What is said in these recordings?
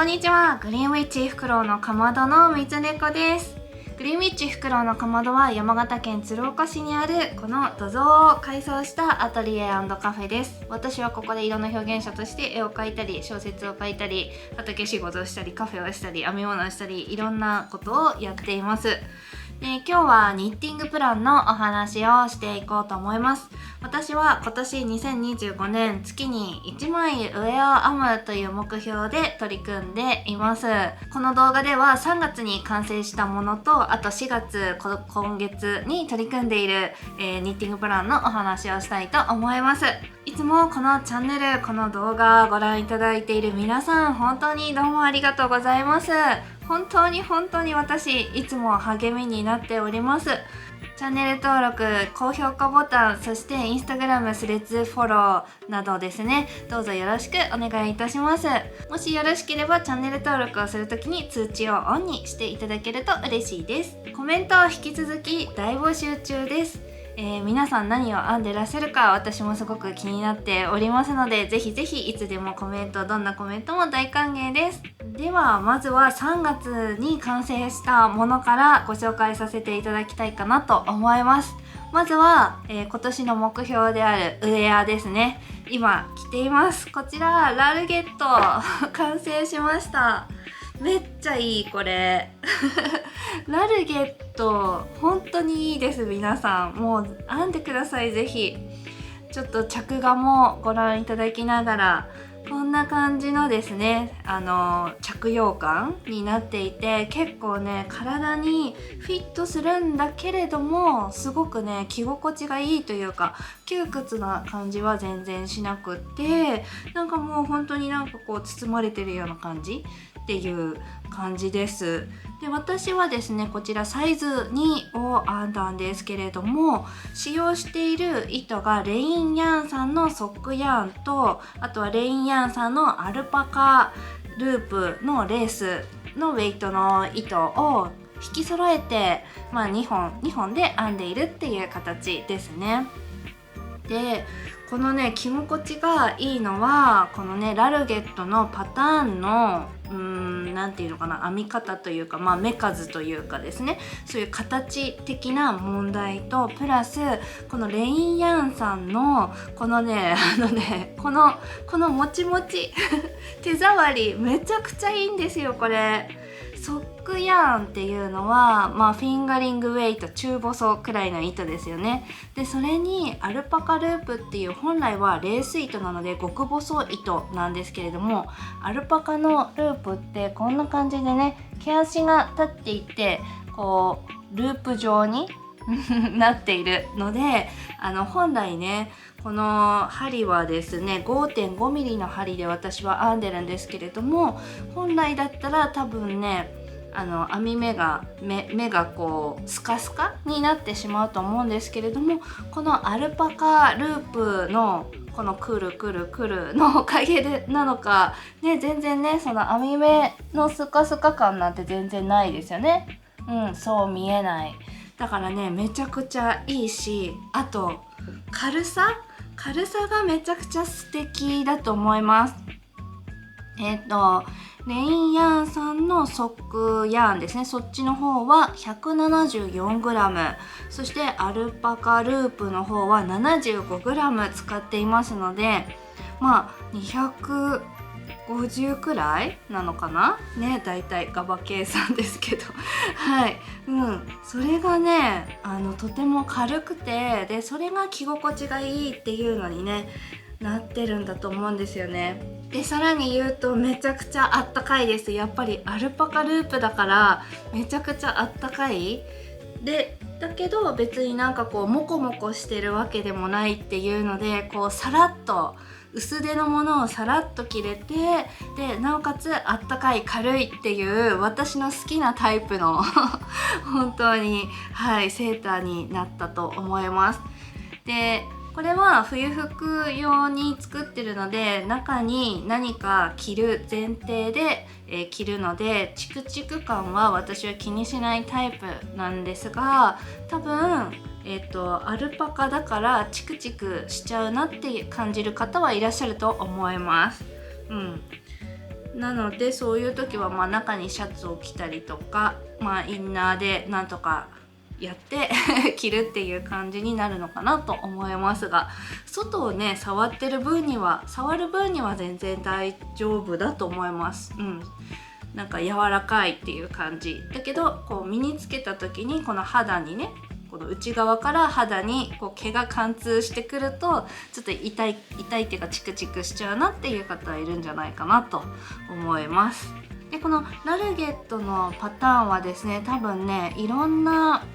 んにちは。グリーンウィッチフクロウのかまどのみつねこです。グリーンウィッチフクロウのかまどは山形県鶴岡市にあるこの土蔵を改装したアトリエ&カフェです。私はここで色の表現者として絵を描いたり、小説を書いたり、畑仕事をしたり、カフェをしたり、編み物をしたり、いろんなことをやっています。で、今日はニッティングプランのお話をしていこうと思います。私は今年2025年月に1枚上を編むという目標で取り組んでいます。この動画では3月に完成したものと、あと4月、今月に取り組んでいる、ニッティングプランのお話をしたいと思います。いつもこのチャンネル、この動画をご覧いただいている皆さん、本当にどうもありがとうございます。本当に私いつも励みになっております。チャンネル登録、高評価ボタン、そしてインスタグラム、スレッズフォローなどですね、どうぞよろしくお願いいたします。もしよろしければチャンネル登録をするときに通知をオンにしていただけると嬉しいです。コメントを引き続き大募集中です。皆さん何を編んでらっしゃるか私もすごく気になっておりますので、ぜひぜひいつでもコメント、どんなコメントも大歓迎です。ではまずは3月に完成したものからご紹介させていただきたいかなと思います。まずは、今年の目標であるウェアですね。今着ています。こちらラルゲット完成しました。めっちゃいいこれラルゲット本当にいいです。皆さんもう編んでください。ぜひちょっと着画もご覧いただきながら、こんな感じのですね、着用感になっていて、結構ね体にフィットするんだけれども、すごくね着心地がいいというか、窮屈な感じは全然しなくって、なんかもう本当になんかこう包まれてるような感じっていう感じです。で、私はですねこちらサイズ2を編んだんですけれども、使用している糸がレインヤンさんのソックヤーンと、あとはレインヤンさんのアルパカループのレースのウェイトの糸を引き揃えて、2本で編んでいるっていう形ですね。で、このね着心地がいいのは、このねラルゲットのパターンのなんていうのかな、編み方というか、目数というかですね、そういう形的な問題と、プラスこのレインヤンさんのこのねこのもちもち手触りめちゃくちゃいいんですよ。これソックヤーンっていうのは、フィンガリングウェイト、中細くらいの糸ですよね。で、それにアルパカループっていう本来はレース糸なので極細糸なんですけれども、アルパカのループってこんな感じでね、毛足が立っていて、こうループ状になっているので、本来ねこの針はですね 5.5mm の針で私は編んでるんですけれども、本来だったら多分ね編み目がこうスカスカになってしまうと思うんですけれども、このアルパカループのこのくるくるくるのおかげでなのかね、全然ねその編み目のスカスカ感なんて全然ないですよね。そう見えない。だからねめちゃくちゃいいし、あと軽さがめちゃくちゃ素敵だと思います。レインヤーンさんのソックヤーンですね、そっちの方は 174g、 そしてアルパカループの方は 75g 使っていますので、250くらいなのかなね、だいたいガバ計算ですけどはい、それがねとても軽くて、でそれが着心地がいいっていうのにねなってるんだと思うんですよね。でさらに言うとめちゃくちゃあったかいです。やっぱりアルパカループだからめちゃくちゃあったかいで、だけど別になんかこうモコモコしてるわけでもないっていうので、こうさらっと薄手のものをさらっと着れて、でなおかつあったかい軽いっていう私の好きなタイプの本当にセーターになったと思います。でこれは冬服用に作ってるので、中に何か着る前提で、着るのでチクチク感は私は気にしないタイプなんですが、多分アルパカだからチクチクしちゃうなって感じる方はいらっしゃると思います。なのでそういう時は中にシャツを着たりとか、インナーでなんとかやって着るっていう感じになるのかなと思いますが、外をね触る分には全然大丈夫だと思います。なんか柔らかいっていう感じだけど、こう身につけた時にこの肌にね、この内側から肌にこう毛が貫通してくるとちょっと痛いっていうかチクチクしちゃうなっていう方はいるんじゃないかなと思います。でこのラルゲットのパターンはですね、多分ねいろんな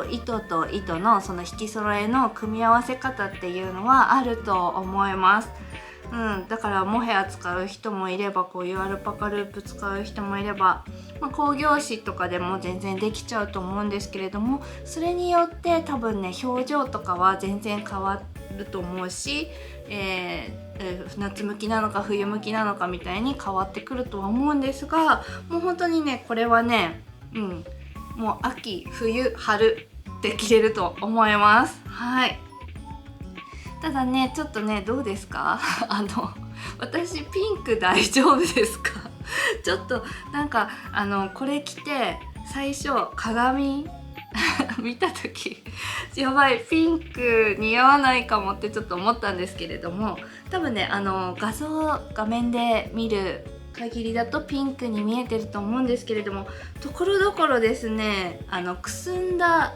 糸と糸のその引き揃えの組み合わせ方っていうのはあると思います。だからモヘア使う人もいれば、こういうアルパカループ使う人もいれば、工業紙とかでも全然できちゃうと思うんですけれども、それによって多分ね表情とかは全然変わると思うし、夏向きなのか冬向きなのかみたいに変わってくるとは思うんですが、もう本当にねこれはね、もう秋冬春って着れると思います。はい。ただねちょっとねどうですか私ピンク大丈夫ですか？ちょっとなんかこれ着て最初鏡見た時やばいピンク似合わないかもってちょっと思ったんですけれども、多分ね画面で見る限りだとピンクに見えてると思うんですけれども、ところどころですねくすんだ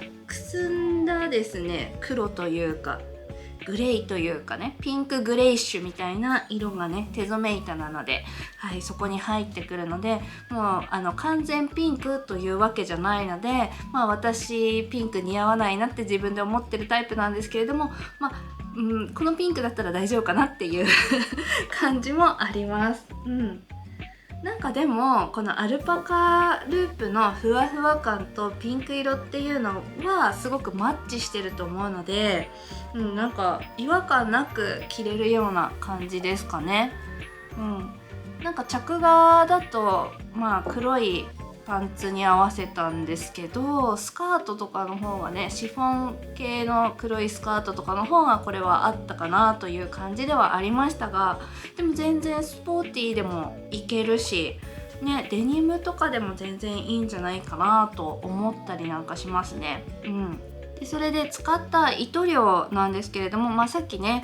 ですね黒というかグレイというかね、ピンクグレイッシュみたいな色がね手染め板なので、そこに入ってくるので、もう完全ピンクというわけじゃないので、私ピンク似合わないなって自分で思ってるタイプなんですけれども、このピンクだったら大丈夫かなっていう感じもあります。なんかでもこのアルパカループのふわふわ感とピンク色っていうのはすごくマッチしてると思うので、なんか違和感なく着れるような感じですかね。なんか着画だと黒いパンツに合わせたんですけど、スカートとかの方がねシフォン系の黒いスカートとかの方がこれはあったかなという感じではありましたが、でも全然スポーティーでもいけるしね、デニムとかでも全然いいんじゃないかなと思ったりなんかしますね。でそれで使った糸量なんですけれども、さっきね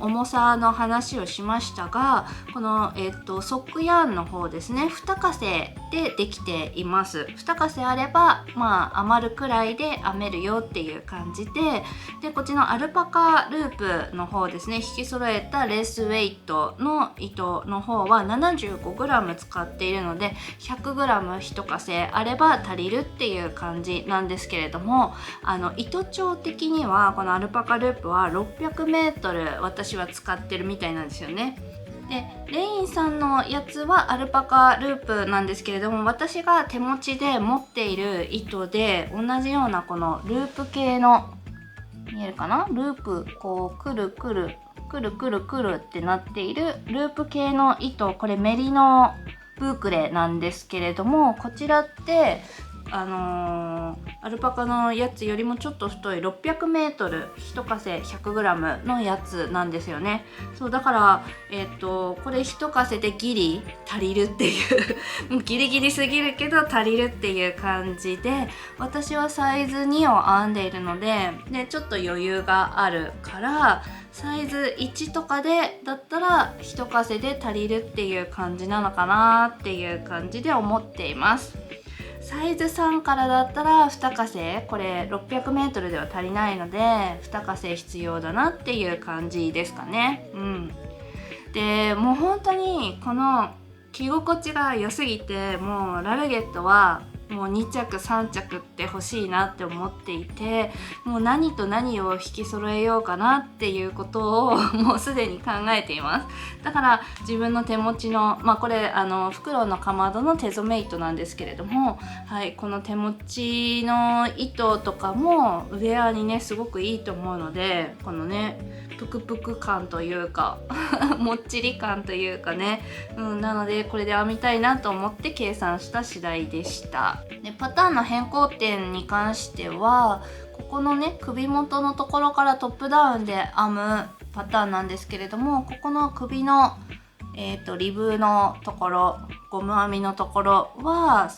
重さの話をしましたが、この、ソックヤーンの方ですね、2稼でできています。2稼あれば余るくらいで編めるよっていう感じで、こっちのアルパカループの方ですね、引き揃えたレースウェイトの糸の方は 75g 使っているので 100g1 稼あれば足りるっていう感じなんですけれども、糸長的にはこのアルパカループは 600m 私は使ってるみたいなんですよね。でレインさんのやつはアルパカループなんですけれども、私が手持ちで持っている糸で同じようなこのループ系の、見えるかな、ループこうくるくるってなっているループ系の糸、これメリノブークレなんですけれども、こちらってアルパカのやつよりもちょっと太い 600m 1稼 100g のやつなんですよね。そうだからこれ1稼でギリ足りるっていうもうギリギリすぎるけど足りるっていう感じで、私はサイズ2を編んでいるのでちょっと余裕があるからサイズ1とかだったら1稼で足りるっていう感じなのかなっていう感じで思っています。サイズ3からだったら2稼、これ 600m では足りないので2稼必要だなっていう感じですかね。でもう本当にこの着心地が良すぎて、もうラルゲットはもう2着3着って欲しいなって思っていて、もう何と何を引き揃えようかなっていうことをもうすでに考えています。だから自分の手持ちのこれフクロウのかまどの手染め糸なんですけれども、この手持ちの糸とかもウェアにねすごくいいと思うので、このねプクプク感というかもっちり感というかね、なのでこれで編みたいなと思って計算した次第でした。でパターンの変更点に関しては、ここのね首元のところからトップダウンで編むパターンなんですけれども、ここの首のリブのところ、ゴム編みのところは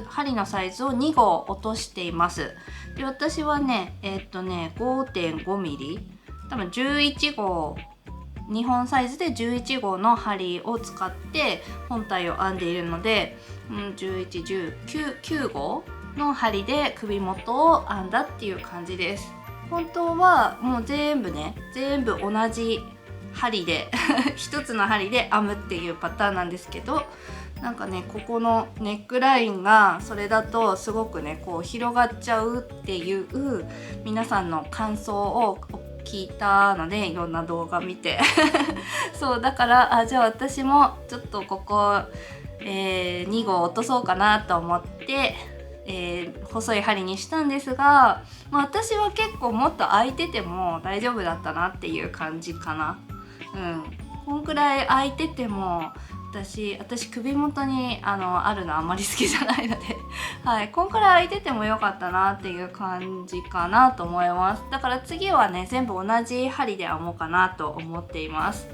針のサイズを2号落としています。で、私はね5.5 ミリ、多分11号、2本サイズで11号の針を使って本体を編んでいるので、11、10、9号の針で首元を編んだっていう感じです。本当はもう全部同じ針で一つの針で編むっていうパターンなんですけど、なんかねここのネックラインがそれだとすごくねこう広がっちゃうっていう皆さんの感想を聞いたので、いろんな動画見てそうだから、じゃあ私もちょっとここ、2号落とそうかなと思って、細い針にしたんですが、私は結構もっと開いてても大丈夫だったなっていう感じかな。こんくらい開いてても私首元にあるのあんまり好きじゃないのではい、こんくらい開いててもよかったなっていう感じかなと思います。だから次はね全部同じ針で編もうかなと思っています。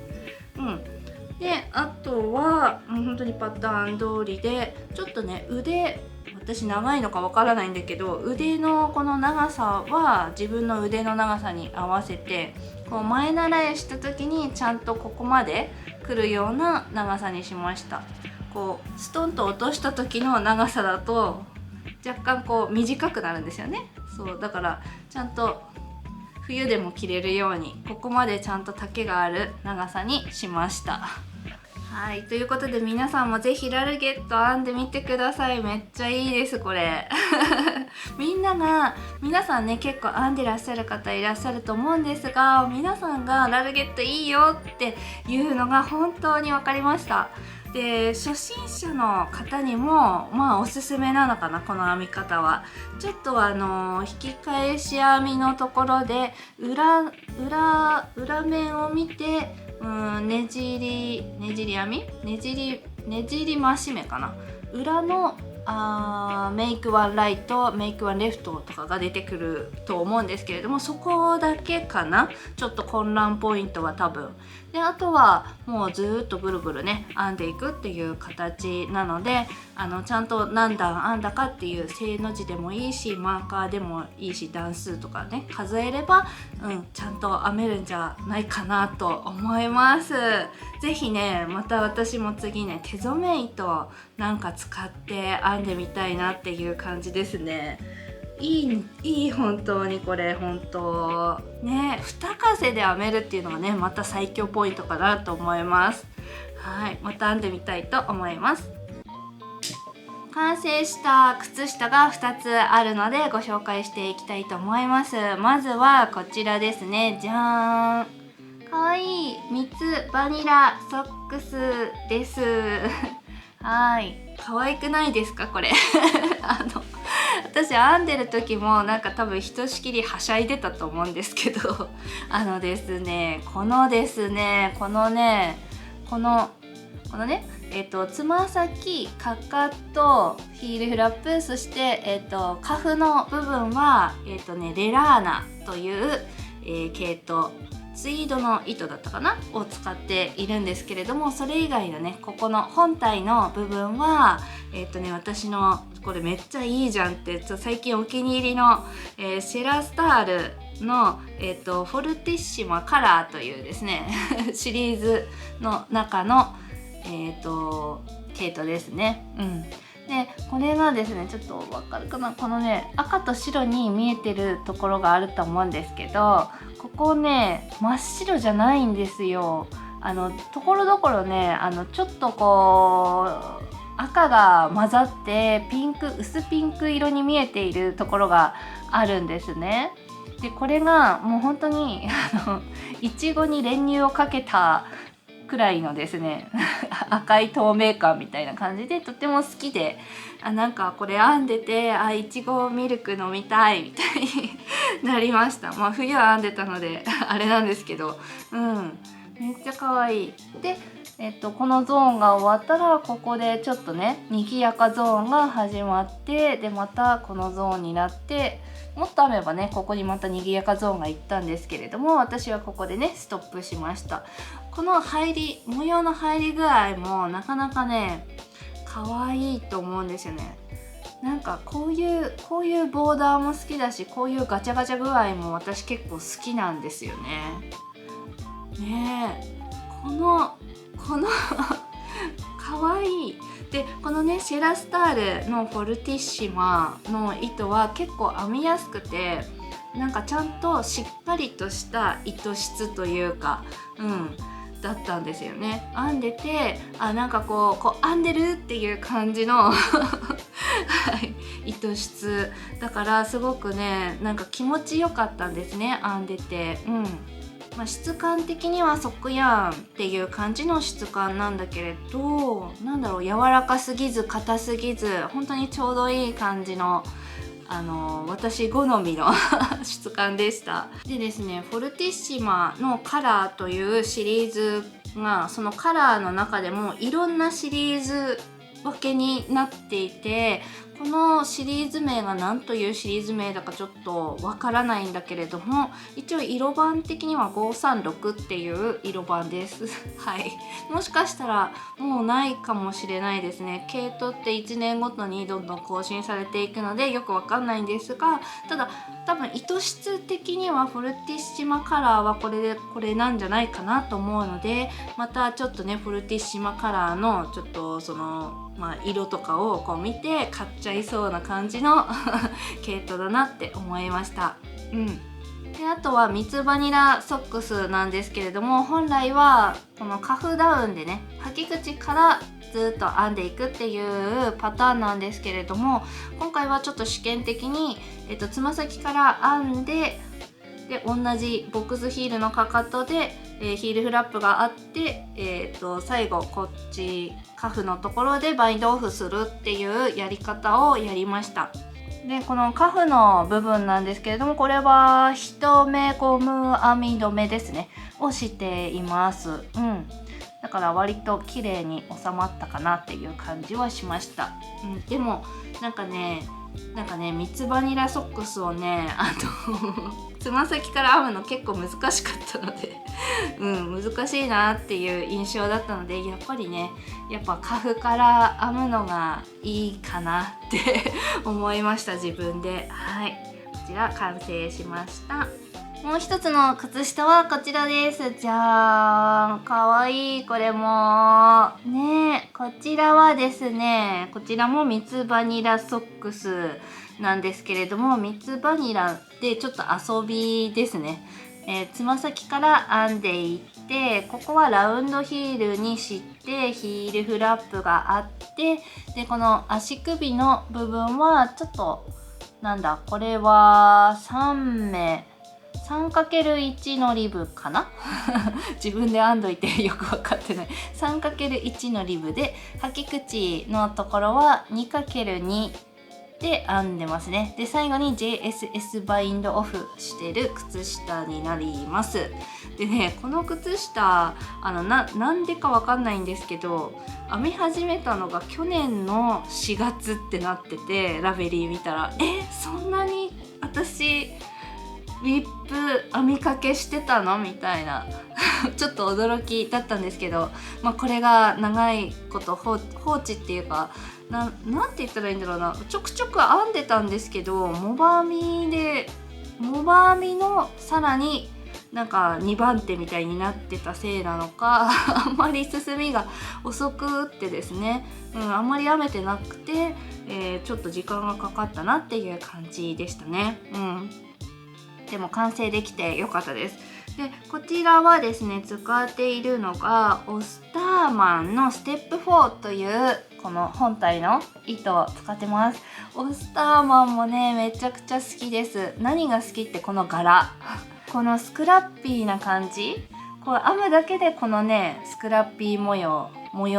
で、あとは本当にパターン通りで、ちょっとね腕、私長いのかわからないんだけど、腕のこの長さは自分の腕の長さに合わせてこう前習いした時にちゃんとここまで来るような長さにしました。こうストンと落とした時の長さだと若干こう短くなるんですよね。そうだからちゃんと冬でも着れるようにここまでちゃんと丈がある長さにしました。はい、ということで皆さんもぜひラルゲット編んでみてください。めっちゃいいですこれ皆さんね結構編んでらっしゃる方いらっしゃると思うんですが、皆さんがラルゲットいいよっていうのが本当に分かりました。で、初心者の方にもおすすめなのかな、この編み方は。ちょっと引き返し編みのところで裏面を見てねじり増し目かな、裏のメイクワンライト、メイクワンレフトとかが出てくると思うんですけれども、そこだけかな、ちょっと混乱ポイントは多分。で、あとはもうずっとぐるぐるね編んでいくっていう形なので、ちゃんと何段編んだかっていう正の字でもいいし、マーカーでもいいし、段数とかね数えればちゃんと編めるんじゃないかなと思います。ぜひね、また私も次ね手染め糸なんか使って編んでみたいなっていう感じですね。いい本当にこれ本当ね、二風で編めるっていうのがねまた最強ポイントかなと思います。はい、また編んでみたいと思います。完成した靴下が2つあるのでご紹介していきたいと思います。まずはこちらですね、じゃーん、かわいい蜜バニラソックスですはい、可愛くないですかこれ私編んでる時もなんか多分ひとしきりはしゃいでたと思うんですけどですね、このつま先、かかと、ヒールフラップ、そして、カフの部分は、レラーナという、系統、ツイードの糸だったかなを使っているんですけれども、それ以外のねここの本体の部分は私のこれめっちゃいいじゃんって最近お気に入りの、シェラスタールの、フォルティッシマカラーというですねシリーズの中の系統ですね。でこれがですね、ちょっとわかるかな、このね赤と白に見えてるところがあると思うんですけど、ここね真っ白じゃないんですよ。ところどころねちょっとこう赤が混ざって薄ピンク色に見えているところがあるんですね。でこれがもう本当にいちごに練乳をかけたくらいのですね赤い透明感みたいな感じでとても好きで、なんかこれ編んでていちごミルク飲みたいみたいになりました。冬は編んでたのであれなんですけど、めっちゃ可愛い。でこのゾーンが終わったらここでちょっとね賑やかゾーンが始まって、でまたこのゾーンになって、もっと編めばねここにまた賑やかゾーンが行ったんですけれども、私はここでねストップしました。この模様の入り具合もなかなかね可愛いと思うんですよね。なんかこういうボーダーも好きだし、こういうガチャガチャ具合も私結構好きなんですよね。ねえ、この可愛い。でこのねシェラスタールのフォルティッシマの糸は結構編みやすくて、なんかちゃんとしっかりとした糸質というか、だったんですよね。編んでて、なんかこう編んでるっていう感じの糸質だから、すごくねなんか気持ちよかったんですね、編んでて。質感的にはソックヤーンっていう感じの質感なんだけれど、なんだろう、柔らかすぎず硬すぎず、本当にちょうどいい感じの私好みの質感でした。でですね、フォルティッシマのカラーというシリーズが、そのカラーの中でもいろんなシリーズ分けになっていて、このシリーズ名が何というシリーズ名だかちょっとわからないんだけれども、一応色番的には536っていう色番ですはい、もしかしたらもうないかもしれないですね。系統って1年ごとにどんどん更新されていくのでよくわかんないんですが、ただ多分糸質的にはフォルティッシマカラーはこれなんじゃないかなと思うので、またちょっとねフォルティッシマカラーのちょっと色とかをこう見て買っちゃいそうな感じの系統だなって思いました。であとはミツバニラソックスなんですけれども、本来はこのカフダウンでね履き口からずっと編んでいくっていうパターンなんですけれども、今回はちょっと試験的に、つま先から編んで、同じボックスヒールのかかとで、ヒールフラップがあって、最後こっちカフのところでバインドオフするっていうやり方をやりました。でこのカフの部分なんですけれども、これは一目ゴム編み止めですねをしています。だから割と綺麗に収まったかなっていう感じはしました。でもなんかねミツバニラソックスをねつま先から編むの結構難しかったので難しいなっていう印象だったので、やっぱカフから編むのがいいかなって思いました、自分で。こちら完成しました。もう一つの靴下はこちらです。じゃーん、かわいい。これもね、こちらはですね、こちらもミツバニラソックスなんですけれども、ミツバニラでちょっと遊びですね。つま先から編んでいって、ここはラウンドヒールにしてヒールフラップがあって、でこの足首の部分はちょっとこれは3×1 のリブかな自分で編んどいてよく分かってない。 3×1 のリブで、履き口のところは 2×2 で編んでますね。で最後に JSS バインドオフしてる靴下になります。でね、この靴下なんでかわかんないんですけど、編み始めたのが去年の4月ってなってて、ラベリー見たらそんなに私ウィップ編みかけしてたのみたいなちょっと驚きだったんですけど、これが長いこと放置っていうか、なんて言ったらいいんだろうな、ちょくちょく編んでたんですけど、モバ編みのさらに2番手みたいになってたせいなのかあんまり進みが遅くってですね、あんまり編めてなくて、ちょっと時間がかかったなっていう感じでしたね。でも完成できてよかったです。でこちらはですね、使っているのがオスターマンのステップ4というこの本体の糸を使ってます。オスターマンもねめちゃくちゃ好きです。何が好きってこの柄このスクラッピーな感じ、こう編むだけでこのねスクラッピー模様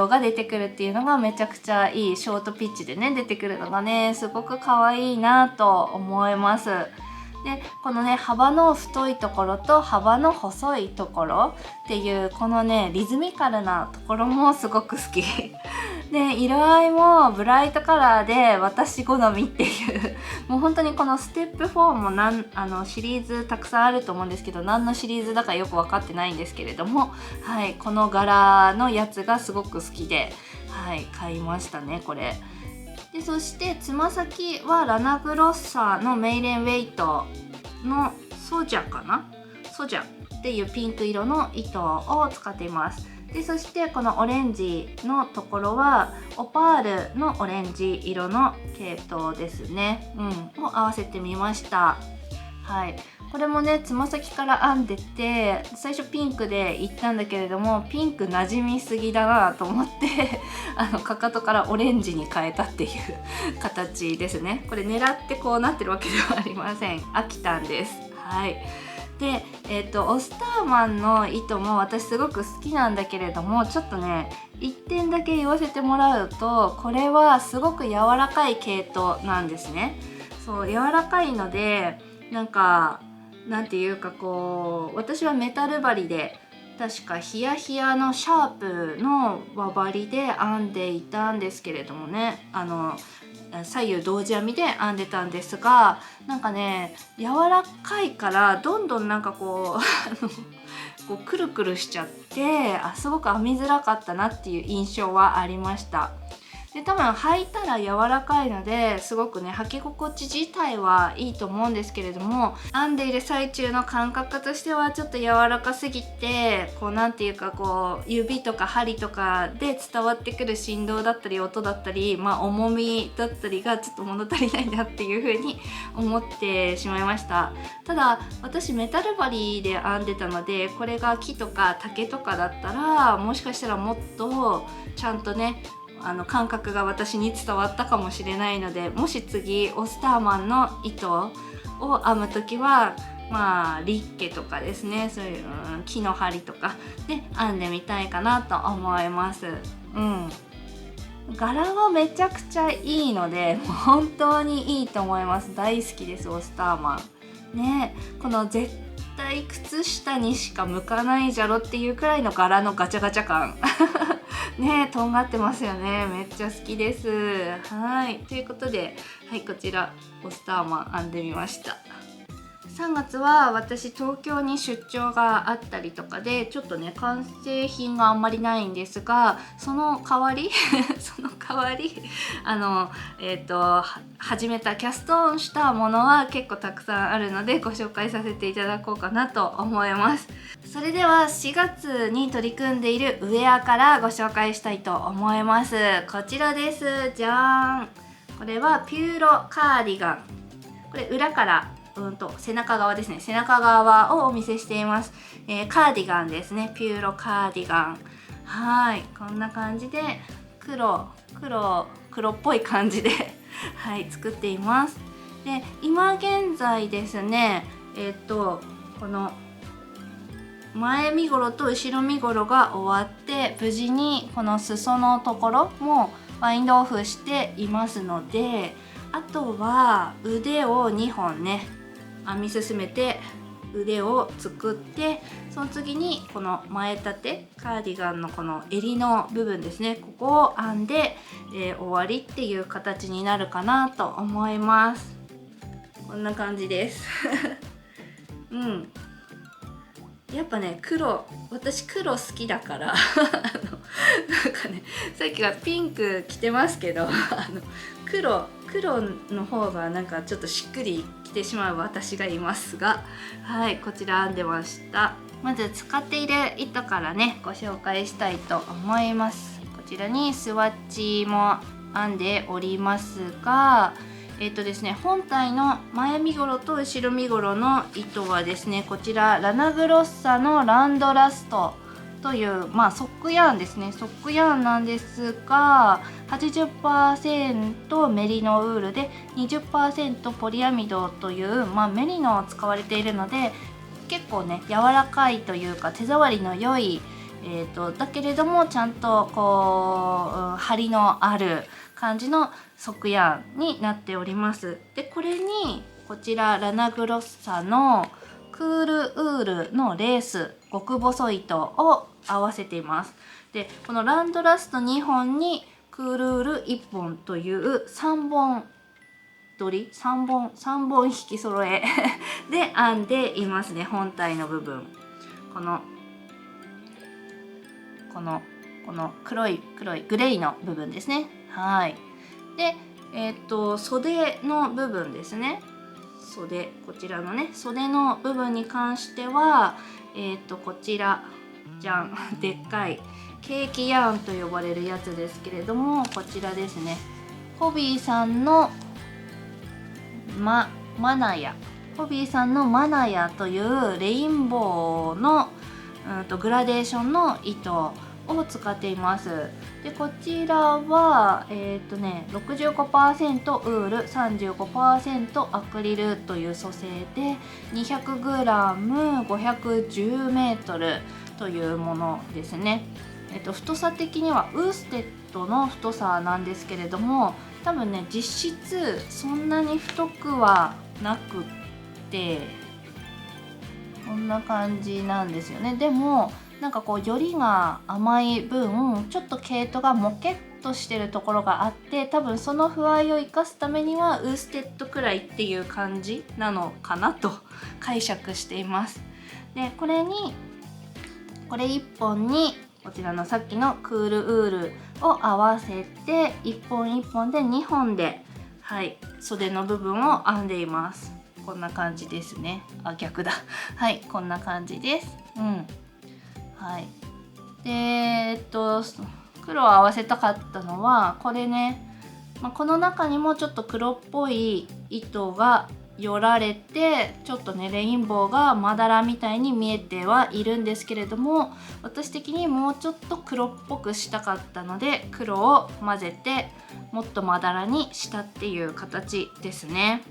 が出てくるっていうのがめちゃくちゃいい。ショートピッチでね出てくるのがねすごく可愛いなと思います。でこのね幅の太いところと幅の細いところっていうこのねリズミカルなところもすごく好きで色合いもブライトカラーで私好みっていうもう本当にこのステップ4もシリーズたくさんあると思うんですけど、何のシリーズだかよく分かってないんですけれども、はい、この柄のやつがすごく好きで、はい、買いましたねこれ。でそしてつま先はラナグロッサのメイレンウェイトのソジャかな、ソジャっていうピンク色の糸を使っています。でそしてこのオレンジのところはオパールのオレンジ色の系統ですね、を合わせてみました。はい、これもねつま先から編んでて、最初ピンクで行ったんだけれどもピンク馴染みすぎだなと思ってかかとからオレンジに変えたっていう形ですね。これ狙ってこうなってるわけではありません。飽きたんです。はい。で、オスターマンの糸も私すごく好きなんだけれども、ちょっとね1点だけ言わせてもらうと、これはすごく柔らかい系統なんですね。そう柔らかいのでなんていうかこう、私はメタル針で確かヒヤヒヤのシャープの輪針で編んでいたんですけれどもね、左右同時編みで編んでたんですが、なんかね柔らかいからどんどんこうくるくるしちゃって、すごく編みづらかったなっていう印象はありました。で多分履いたら柔らかいのですごくね履き心地自体はいいと思うんですけれども、編んでいる最中の感覚としてはちょっと柔らかすぎて、こうなんていうかこう指とか針とかで伝わってくる振動だったり音だったり、重みだったりがちょっと物足りないなっていう風に思ってしまいました。ただ私メタル針で編んでたので、これが木とか竹とかだったらもしかしたらもっとちゃんとね感覚が私に伝わったかもしれないので、もし次オスターマンの糸を編む時はリッケとかですね、そういう、木の針とかで編んでみたいかなと思います。柄はめちゃくちゃいいので、もう本当にいいと思います。大好きですオスターマンね。この絶対靴下にしか向かないじゃろっていうくらいの柄のガチャガチャ感ね、とんがってますよね。めっちゃ好きです。はい、ということで、はい、こちらオスターマン編んでみました。3月は私東京に出張があったりとかで、ちょっとね完成品があんまりないんですが、その代わり始めたキャストオンしたものは結構たくさんあるのでご紹介させていただこうかなと思います。それでは4月に取り組んでいるウェアからご紹介したいと思います。こちらです。じゃーん。これはピューロカーディガン。これ裏から背中側ですね。背中側をお見せしています。カーディガンですね。ピューロカーディガン。はい、こんな感じで黒っぽい感じではい、作っています。で、今現在ですね、この前身頃と後ろ身頃が終わって、無事にこの裾のところもバインドオフしていますので、あとは腕を2本ね編み進めて腕を作って、その次にこの前立てカーディガンのこの襟の部分ですね、ここを編んで、終わりっていう形になるかなと思います。こんな感じですやっぱね私黒好きだからなんかね、さっきはピンク着てますけど黒の方がなんかちょっとしっくりきてしまう私がいますが、はい、こちら編んでました。まず使っている糸からねご紹介したいと思います。こちらにスワッチも編んでおりますが、ですね、本体の前身頃と後ろ身頃の糸はですね、こちらラナグロッサのランドラストというソックヤーンですね。ソックヤーンなんですが 80% メリノウールで 20% ポリアミドという、メリノを使われているので、結構ね柔らかいというか手触りの良い、だけれどもちゃんとこう張りのある感じのソックヤーンになっております。でこれにこちらラナグロッサのクールウールのレース極細糸を合わせています。でこのランドラスト2本にクールウール1本という3本取り3本引き揃えで編んでいますね。本体の部分この黒いグレーの部分ですね。はい。で袖の部分ですね。こちらのね袖の部分に関してはこちらじゃんでっかいケーキヤーンと呼ばれるやつですけれども、こちらですね。ホビーさんのマナヤというレインボーのグラデーションの糸を使っています。でこちらは65% ウール 35% アクリルという組成で 200g510m というものですね。太さ的にはウーステッドの太さなんですけれども、多分ね実質そんなに太くはなくってこんな感じなんですよね。でもなんかこうよりが甘い分ちょっと毛糸がモケッとしてるところがあって、多分その風合いを生かすためにはウーステッドくらいっていう感じなのかなと解釈しています。でこれ1本にこちらのさっきのクールウールを合わせて1本1本で2本で、はい、袖の部分を編んでいます。こんな感じですね。逆だはい、こんな感じです。はい。で黒を合わせたかったのはこれね、この中にもちょっと黒っぽい糸がよられてちょっとねレインボーがまだらみたいに見えてはいるんですけれども、私的にもうちょっと黒っぽくしたかったので黒を混ぜてもっとまだらにしたっていう形ですね。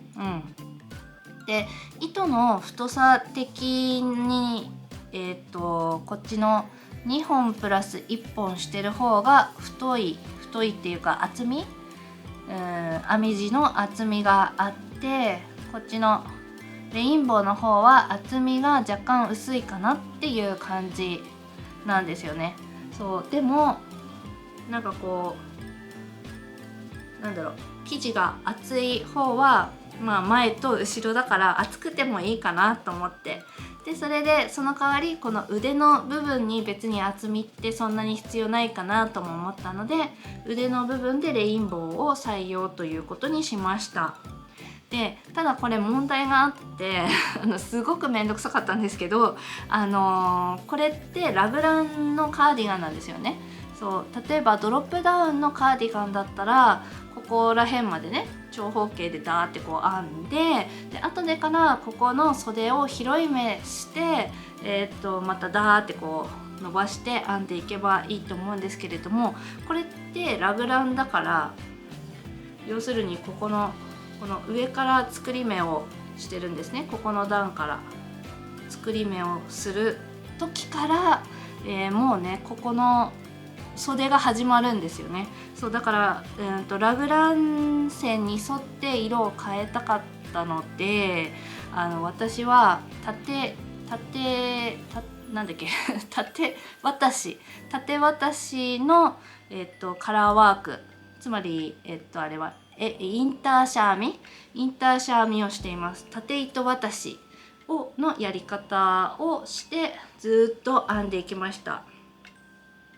で糸の太さ的にこっちの2本プラス1本してる方が太いっていうか厚み、編み地の厚みがあって、こっちのレインボーの方は厚みが若干薄いかなっていう感じなんですよね。そうでもなんかこう生地が厚い方は前と後ろだから厚くてもいいかなと思って、でそれでその代わりこの腕の部分に別に厚みってそんなに必要ないかなとも思ったので、腕の部分でレインボーを採用ということにしました。でただこれ問題があってすごくめんどくさかったんですけど、これってラグランのカーディガンなんですよね。そう例えばドロップダウンのカーディガンだったらここら辺までね長方形でダーってこう編んで、後でからここの袖を広い目してまたダーってこう伸ばして編んでいけばいいと思うんですけれども、これってラグランだから要するにこの上から作り目をしてるんですね。ここの段から作り目をする時から、もうねここの袖が始まるんですよね。そうだから、ラグラン線に沿って色を変えたかったので、私は縦渡しの、カラーワーク、つまり、あれはインターシャーミをしています。縦糸渡しのやり方をしてずっと編んでいきました。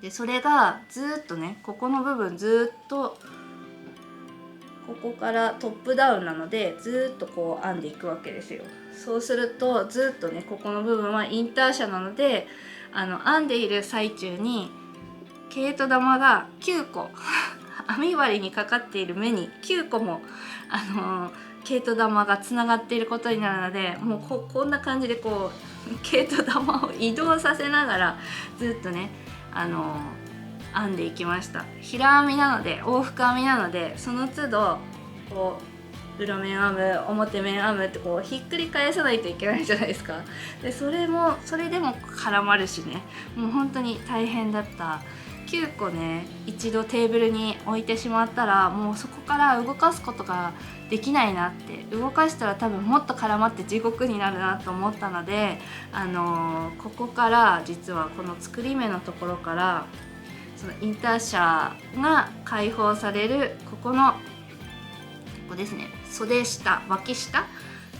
でそれがずっとねここの部分ずっとここからトップダウンなのでずっとこう編んでいくわけですよ。そうするとずっとねここの部分はインターシャなので編んでいる最中に毛糸玉が9個編み針にかかっている目に9個も毛糸玉がつながっていることになるので、もうこんな感じでこう毛糸玉を移動させながらずっとね編んでいきました。平編みなので往復編みなので、その都度こう裏面編む表面編むってこうひっくり返さないといけないじゃないですか。でそれでも絡まるしね、もう本当に大変だった9個ね一度テーブルに置いてしまったらもうそこから動かすことができないなって、動かしたら多分もっと絡まって地獄になるなと思ったので、ここから実はこの作り目のところからそのインターシャが解放されるここですね、袖下脇下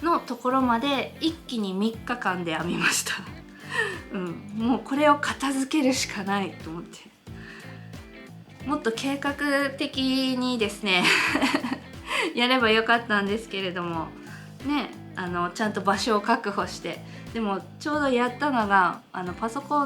のところまで一気に3日間で編みましたもうこれを片付けるしかないと思って、もっと計画的にですねやればよかったんですけれどもね、ちゃんと場所を確保して、でもちょうどやったのが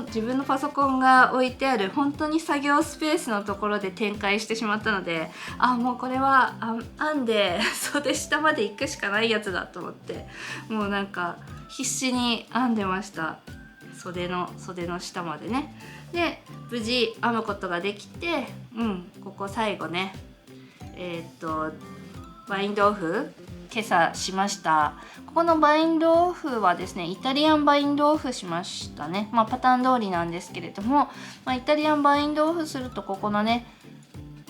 自分のパソコンが置いてある本当に作業スペースのところで展開してしまったので、もうこれは編んで袖下まで行くしかないやつだと思って、もうなんか必死に編んでました。袖の下までね。で無事編むことができて、ここ最後ねバインドオフ今朝しました。ここのバインドオフはですねイタリアンバインドオフしましたね。パターン通りなんですけれども、イタリアンバインドオフするとここのね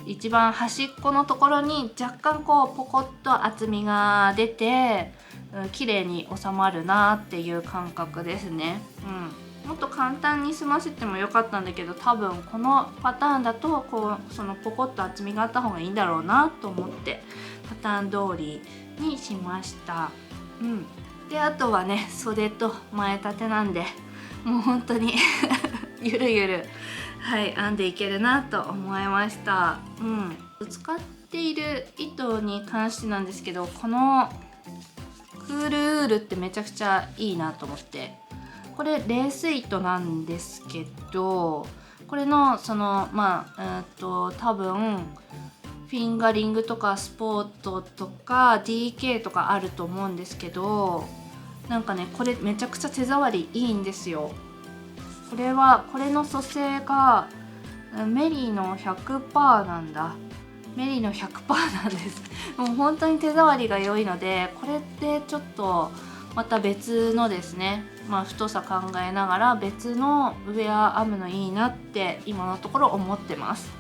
一番端っこのところに若干こうポコッと厚みが出て綺麗に収まるなっていう感覚ですね。もっと簡単に済ませてもよかったんだけど、多分このパターンだとそのポコッと厚みがあった方がいいんだろうなと思ってパターン通りにしました。であとはね袖と前立てなんでもう本当にゆるゆる編んでいけるなと思いました。使っている糸に関してなんですけど、このクールウールってめちゃくちゃいいなと思って、これレース糸なんですけど、これの多分フィンガリングとかスポートとか DK とかあると思うんですけど、なんかねこれめちゃくちゃ手触りいいんですよ。これの組成がメリーの 100% なんだ。メリーの 100% なんです。もう本当に手触りが良いので、これってちょっとまた別のですね、太さ考えながら別のウェア編むのいいなって今のところ思ってます。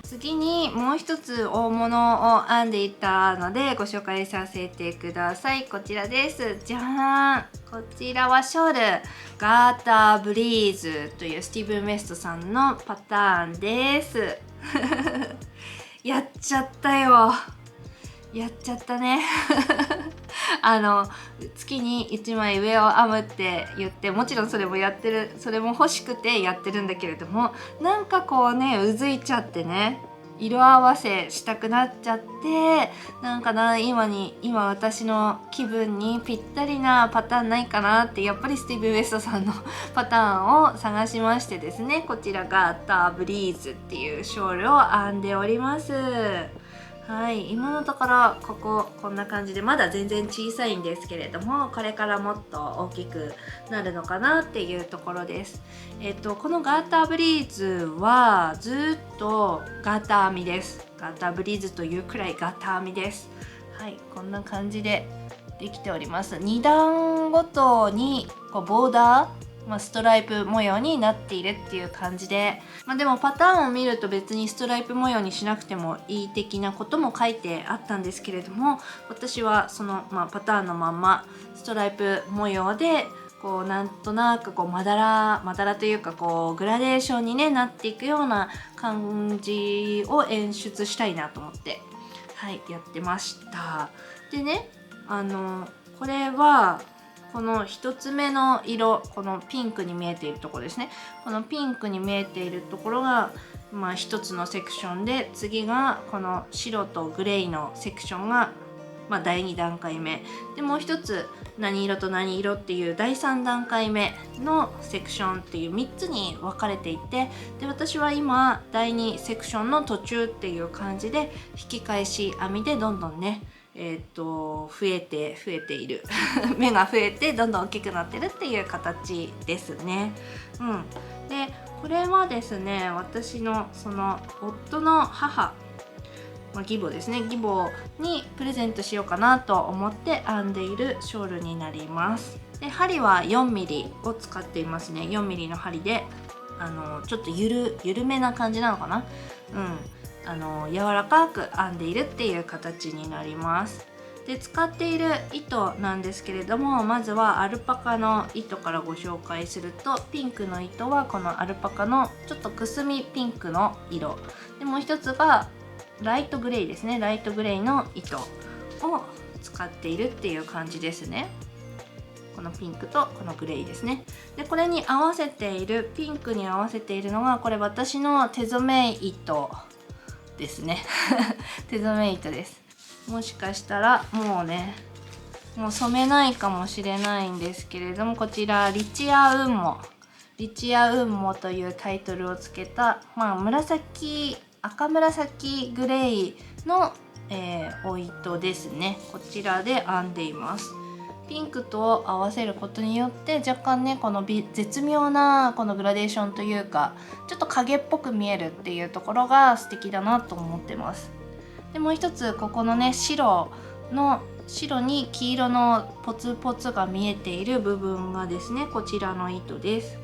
次にもう一つ大物を編んでいたのでご紹介させてください。こちらです。じゃーん。こちらはショールガーターブリーズというスティーブン・ウェストさんのパターンです。やっちゃったよ。やっちゃったね。月に1枚上を編むって言って、もちろんそれも欲しくてやってるんだけれども、なんかこうねうずいちゃってね、色合わせしたくなっちゃって、今私の気分にぴったりなパターンないかなって、やっぱりスティーブン・ウェストさんのパターンを探しましてですね、こちらガーターブリーズっていうショールを編んでおります。今のところこんな感じで、まだ全然小さいんですけれども、これからもっと大きくなるのかなっていうところです。このガーターブリーズはずっとガーター編みです。ガーターブリーズというくらいガーター編みです。こんな感じでできております。2段ごとにボーダーストライプ模様になっているっていう感じで、でもパターンを見ると別にストライプ模様にしなくてもいい的なことも書いてあったんですけれども、私はその、パターンのまんまストライプ模様でなんとなくまだらというかグラデーションに、なっていくような感じを演出したいなと思ってやってました。でねこれはこの1つ目の色、このピンクに見えているところですね。このピンクに見えているところが1つのセクションで、次がこの白とグレーのセクションが第2段階目で、もう一つ何色と何色っていう第3段階目のセクションっていう3つに分かれていて、で私は今第2セクションの途中っていう感じで引き返し編みでどんどんね増えている目が増えてどんどん大きくなってるっていう形ですね。でこれはですね、私のその夫の母、義母ですね、義母にプレゼントしようかなと思って編んでいるショールになります。で針は 4mm を使っていますね。 4mm の針でちょっと緩めな感じなのかな。柔らかく編んでいるっていう形になります。で、使っている糸なんですけれども、まずはアルパカの糸からご紹介すると、ピンクの糸はこのアルパカのちょっとくすみピンクの色で、もう一つがライトグレーですね。ライトグレーの糸を使っているっていう感じですね。このピンクとこのグレーですね。で、これに合わせている、ピンクに合わせているのが、これ私の手染め糸ですね手染め糸です。もしかしたらもう染めないかもしれないんですけれども、こちらリチアウンモというタイトルをつけた、赤紫グレーの、お糸ですね。こちらで編んでいます。ピンクと合わせることによって若干ね、この絶妙なこのグラデーションというか、ちょっと影っぽく見えるっていうところが素敵だなと思ってます。で、もう一つここのね、白に黄色のポツポツが見えている部分がですね、こちらの糸です。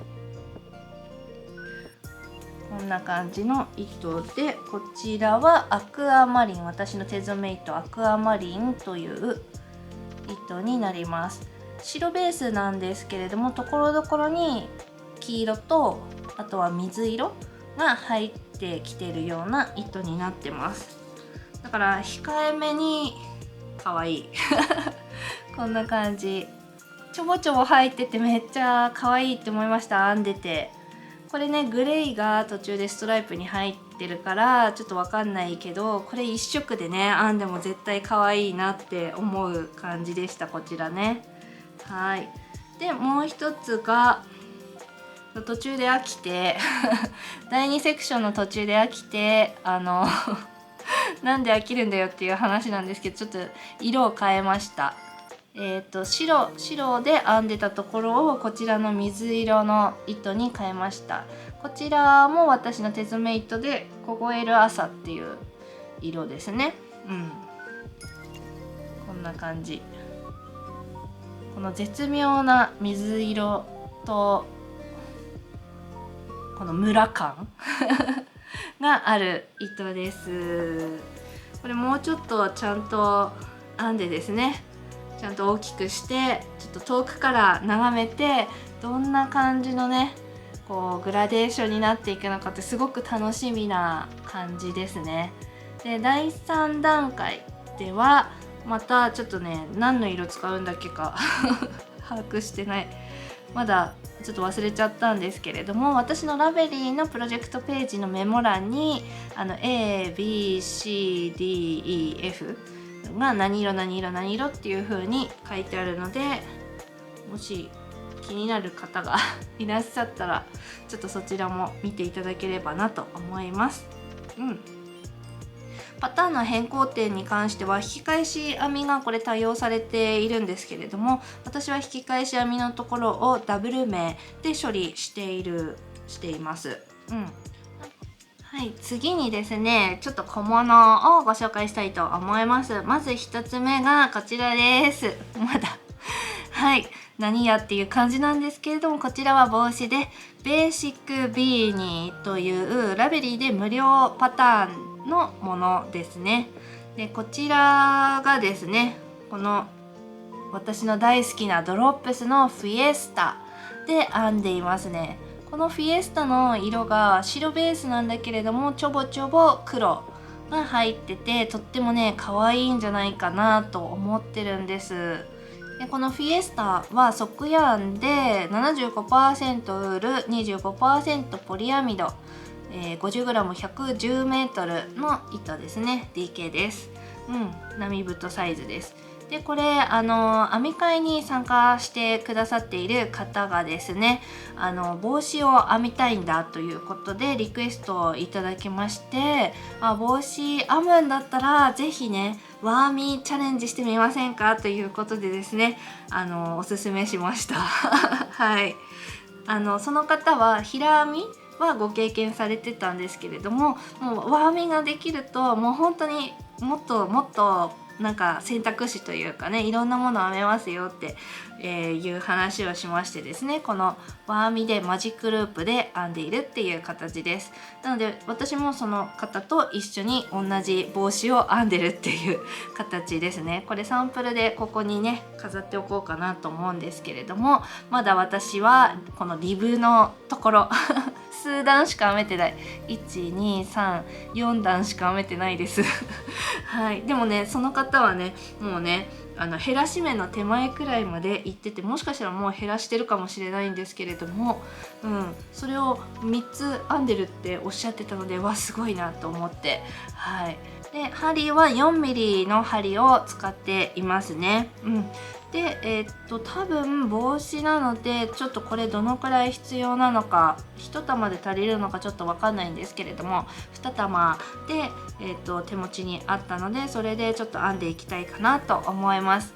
こんな感じの糸で、こちらはアクアマリン、私の手染め糸アクアマリンという糸になります。白ベースなんですけれども、ところどころに黄色と、あとは水色が入ってきているような糸になってます。だから控えめに可愛いこんな感じ、ちょぼちょぼ入っててめっちゃ可愛いって思いました。編んでて、これね、グレーが途中でストライプに入ってるからちょっとわかんないけど、これ一色でね編んでも絶対可愛いなって思う感じでした、こちらね。はい。で、もう一つが途中で飽きて第2セクションの途中で飽きてなんで飽きるんだよっていう話なんですけど、ちょっと色を変えました。白で編んでたところをこちらの水色の糸に変えました。こちらも私の手染め糸で凍える朝っていう色ですね。こんな感じ。この絶妙な水色とこのムラ感がある糸です。これもうちょっとちゃんと編んでですね、ちゃんと大きくしてちょっと遠くから眺めて、どんな感じのねこうグラデーションになっていくのかってすごく楽しみな感じですね。で、第3段階ではまたちょっとね、何の色使うんだっけか把握してない、まだちょっと忘れちゃったんですけれども、私のラベリーのプロジェクトページのメモ欄にABCDEF が何色っていう風に書いてあるので、もし気になる方がいらっしゃったらちょっとそちらも見ていただければなと思います。パターンの変更点に関しては引き返し編みがこれ対応されているんですけれども、私は引き返し編みのところをダブル目で処理しています。はい、次にですね、ちょっと小物をご紹介したいと思います。まず1つ目がこちらです。まだはい、何やっていう感じなんですけれども、こちらは帽子でベーシックビーニーというラベリーで無料パターンのものですね。で、こちらがですね、この私の大好きなドロップスのフィエスタで編んでいますね。このフィエスタの色が白ベースなんだけれども、ちょぼちょぼ黒が入ってて、とってもね可愛いんじゃないかなと思ってるんです。で、このフィエスタはソックヤーンで 75% ウール 25% ポリアミド、50g110m の糸ですね。 DK です。並太サイズです。で、これ編み会に参加してくださっている方がですね、帽子を編みたいんだということでリクエストをいただきまして、帽子編むんだったらぜひねワーミーチャレンジしてみませんかということでですね、おすすめしましたはい。その方は平編みはご経験されてたんですけれども、もうワーミーができるともう本当にもっとなんか選択肢というかね、いろんなもの編めますよって、いう話をしましてですね、この輪編みでマジックループで編んでいるっていう形です。なので私もその方と一緒に同じ帽子を編んでるっていう形ですね。これサンプルでここにね飾っておこうかなと思うんですけれども、まだ私はこのリブのところ数段しか編めてない。1,2,3,4段しか編めてないですはい、でもねその方はねもうね減らし目の手前くらいまで行ってて、もしかしたらもう減らしてるかもしれないんですけれども、それを3つ編んでるっておっしゃってたので、わすごいなと思って、はい。で針は 4mm の針を使っていますね。で多分帽子なのでちょっとこれどのくらい必要なのか、1玉で足りるのかちょっと分かんないんですけれども、2玉で、手持ちにあったので、それでちょっと編んでいきたいかなと思います。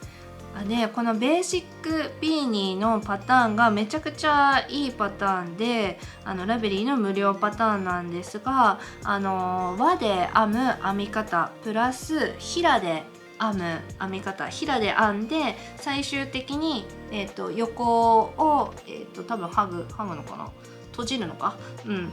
でこのベーシックビーニーのパターンがめちゃくちゃいいパターンで、ラベリーの無料パターンなんですが、輪で編む編み方プラス平で編む編み方、平で編んで最終的に、横を、多分ハグのかな、閉じるのか、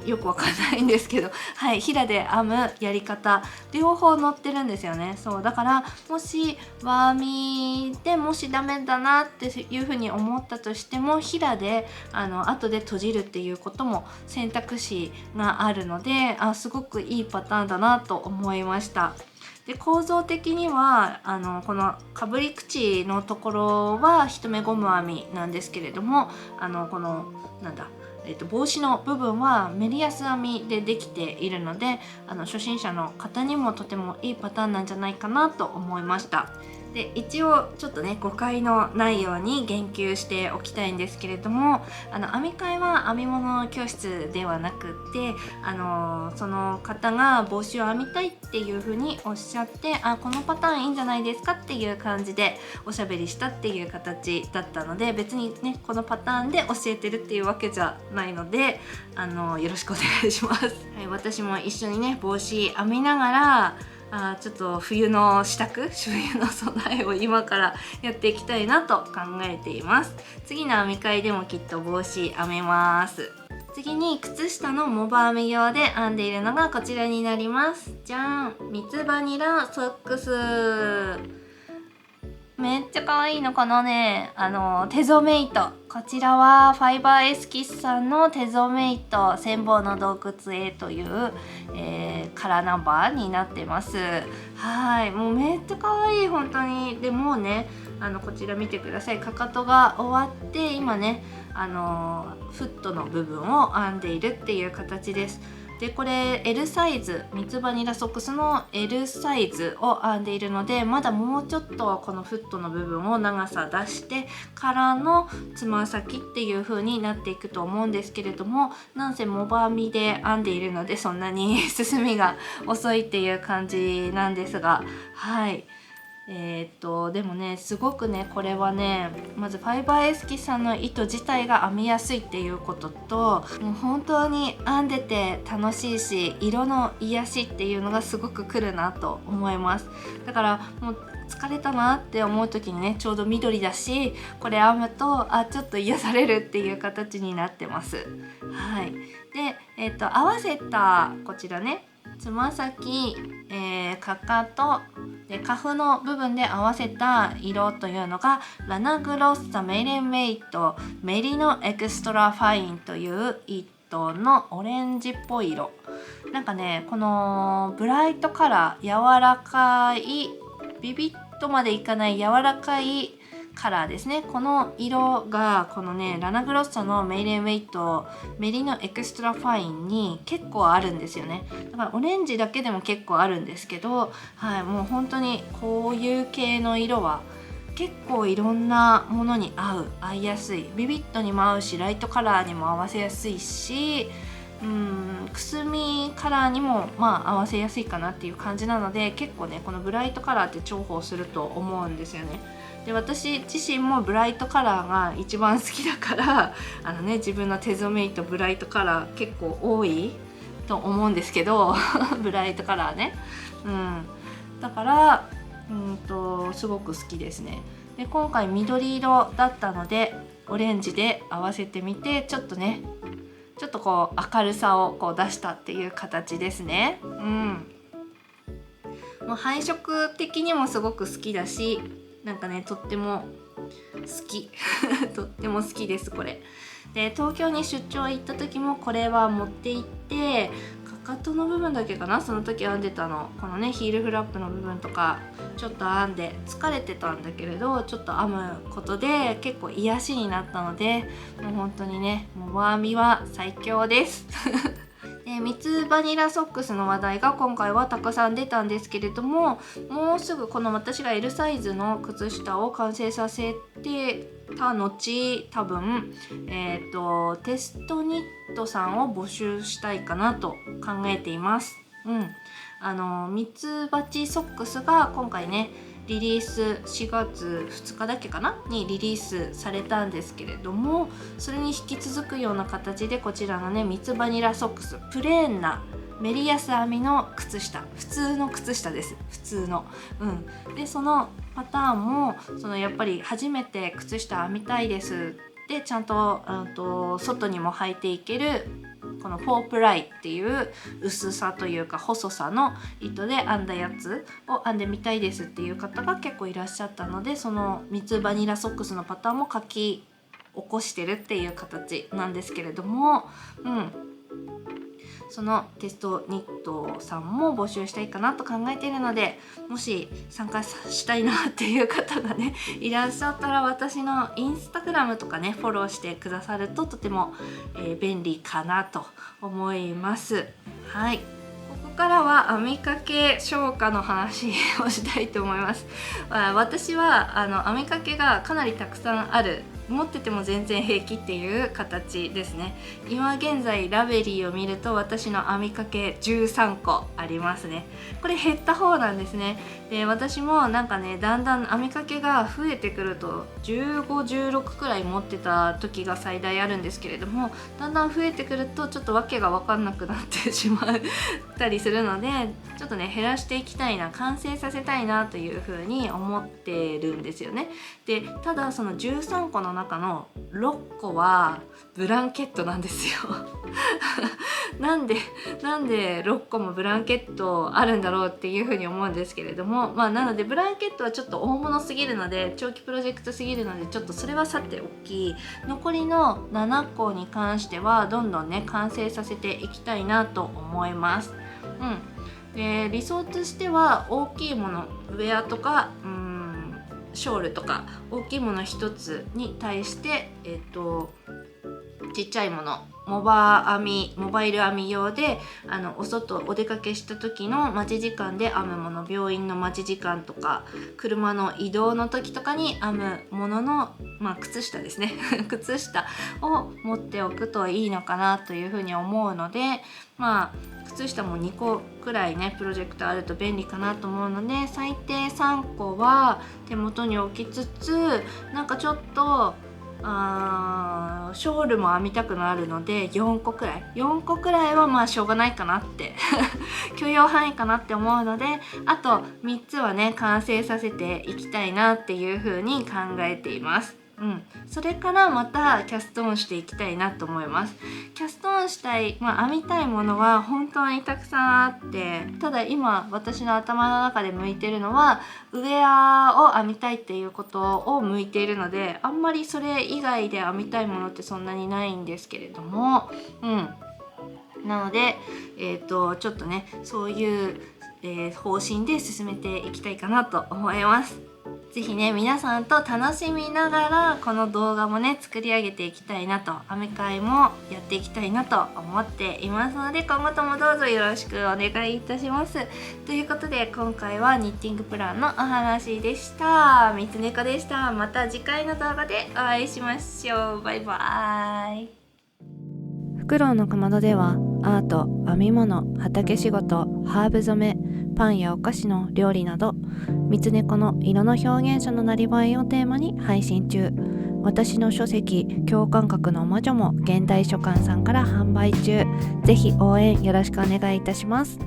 よくわかんないんですけど、はい、平で編むやり方両方載ってるんですよね。そうだから、もし輪編みでもしダメだなっていうふうに思ったとしても、平で後で閉じるっていうことも選択肢があるので、すごくいいパターンだなと思いました。で構造的にはこのかぶり口のところは一目ゴム編みなんですけれども、このなんだ帽子の部分はメリヤス編みでできているので、初心者の方にもとてもいいパターンなんじゃないかなと思いました。で一応ちょっとね誤解のないように言及しておきたいんですけれども、編み会は編み物教室ではなくってその方が帽子を編みたいっていう風におっしゃって、このパターンいいんじゃないですかっていう感じでおしゃべりしたっていう形だったので、別にねこのパターンで教えてるっていうわけじゃないのでよろしくお願いします。はい、私も一緒にね帽子編みながらちょっと冬の支度、冬の備えを今からやっていきたいなと考えています。次の編み会でもきっと帽子編めます。次に靴下のモバ編み用で編んでいるのがこちらになります。じゃん、ミツバニラソックス。めっちゃ可愛いのこのね手染め糸、こちらはファイバーエスキスさんの手染め糸千本の洞窟へという、カラーナンバーになってます。はい、もうめっちゃ可愛い本当に。でもうねこちら見てください。かかとが終わって今ねフットの部分を編んでいるっていう形です。でこれ L サイズ、ミツバニラソックスの L サイズを編んでいるので、まだもうちょっとこのフットの部分を長さ出してからのつま先っていう風になっていくと思うんですけれども、なんせモバ編みで編んでいるのでそんなに進みが遅いっていう感じなんですが、はい。でもねすごくねこれはね、まずファイバーエスキさんの糸自体が編みやすいっていうことと、もう本当に編んでて楽しいし色の癒しっていうのがすごくくるなと思います。だからもう疲れたなって思う時にねちょうど緑だし、これ編むとちょっと癒されるっていう形になってます。はい。で、合わせたこちらねつま先、かかとでカフの部分で合わせた色というのがラナグロッサメレンメイトメリノエクストラファインという糸のオレンジっぽい色。なんかねこのブライトカラー、柔らかいビビッとまでいかない柔らかいカラーですね。この色がこのねラナグロッサのメイレンウェイトメリノエクストラファインに結構あるんですよね。だからオレンジだけでも結構あるんですけど、はい、もう本当にこういう系の色は結構いろんなものに合いやすい。ビビットにも合うしライトカラーにも合わせやすいし、くすみカラーにも合わせやすいかなっていう感じなので、結構ねこのブライトカラーって重宝すると思うんですよね。で私自身もブライトカラーが一番好きだから自分の手染め糸ブライトカラー結構多いと思うんですけどブライトカラーね、だからすごく好きですね。で今回緑色だったのでオレンジで合わせてみて、ちょっとこう明るさをこう出したっていう形ですね。もう配色的にもすごく好きだし、なんかねとっても好きとっても好きですこれ。で東京に出張行った時もこれは持って行って、かかとの部分だけかな、その時編んでたの、このねヒールフラップの部分とかちょっと編んで疲れてたんだけれど、ちょっと編むことで結構癒しになったので、もう本当にねモバ編みは最強ですで蜜バニラソックスの話題が今回はたくさん出たんですけれども、もうすぐこの私が L サイズの靴下を完成させてた後、多分テストニットさんを募集したいかなと考えています。ミツバチソックスが今回ねリリース4月2日だけかなにリリースされたんですけれども、それに引き続くような形でこちらのねミツバニラソックス、プレーンなメリヤス編みの靴下、普通の靴下です、普通の。でそのパターンもやっぱり初めて靴下編みたいですで、ちゃんと外にも履いていけるこの4プライっていう薄さというか細さの糸で編んだやつを編んでみたいですっていう方が結構いらっしゃったので、そのミツバニラソックスのパターンも書き起こしてるっていう形なんですけれども、そのテストニットさんも募集したいかなと考えているので、もし参加したいなっていう方がねいらっしゃったら、私のインスタグラムとかねフォローしてくださるととても、便利かなと思います。はい、ここからは編みかけ消化の話をしたいと思います。私は編みかけがかなりたくさんある、持ってても全然平気っていう形ですね。今現在ラベリーを見ると私の編みかけ13個ありますね。これ減った方なんですね。で私もなんかねだんだん編みかけが増えてくると15、16くらい持ってた時が最大あるんですけれども、だんだん増えてくるとちょっと訳が分かんなくなってしまったりするので、ちょっとね減らしていきたいな、完成させたいなというふうに思ってるんですよね。でただその13個の中の6個はブランケットなんですよなんで6個もブランケットあるんだろうっていうふうに思うんですけれども、なのでブランケットはちょっと大物すぎるので、長期プロジェクトすぎるので、ちょっとそれはさておき、残りの7個に関してはどんどんね完成させていきたいなと思います。で理想としては大きいもの、ウェアとかショールとか大きいもの1つに対してちっちゃいもの、モバイル編み用でお出かけした時の待ち時間で編むもの、病院の待ち時間とか車の移動の時とかに編むものの、靴下ですね靴下を持っておくといいのかなというふうに思うので、靴下も2個くらいねプロジェクトあると便利かなと思うので、最低3個は手元に置きつつ、なんかちょっとショールも編みたくなるので4個くらいはしょうがないかなって許容範囲かなって思うので、あと3つはね完成させていきたいなっていう風に考えています。それからまたキャストオンしていきたいなと思います。キャストオンしたい、編みたいものは本当にたくさんあって、ただ今私の頭の中で向いてるのはウェアを編みたいっていうことを向いているので、あんまりそれ以外で編みたいものってそんなにないんですけれども、なのでちょっとねそういう、方針で進めていきたいかなと思います。ぜひね皆さんと楽しみながらこの動画もね作り上げていきたいなと、編み会もやっていきたいなと思っていますので、今後ともどうぞよろしくお願いいたします。ということで今回はニッティングプランのお話でした。みつねこでした。また次回の動画でお会いしましょう。バイバーイ。フクロウのかまどではアート、編み物、畑仕事、ハーブ染め、パンやお菓子の料理など、みつねこの色の表現者のなりわいをテーマに配信中。私の書籍共感覚の魔女も現代書館さんから販売中。ぜひ応援よろしくお願いいたします。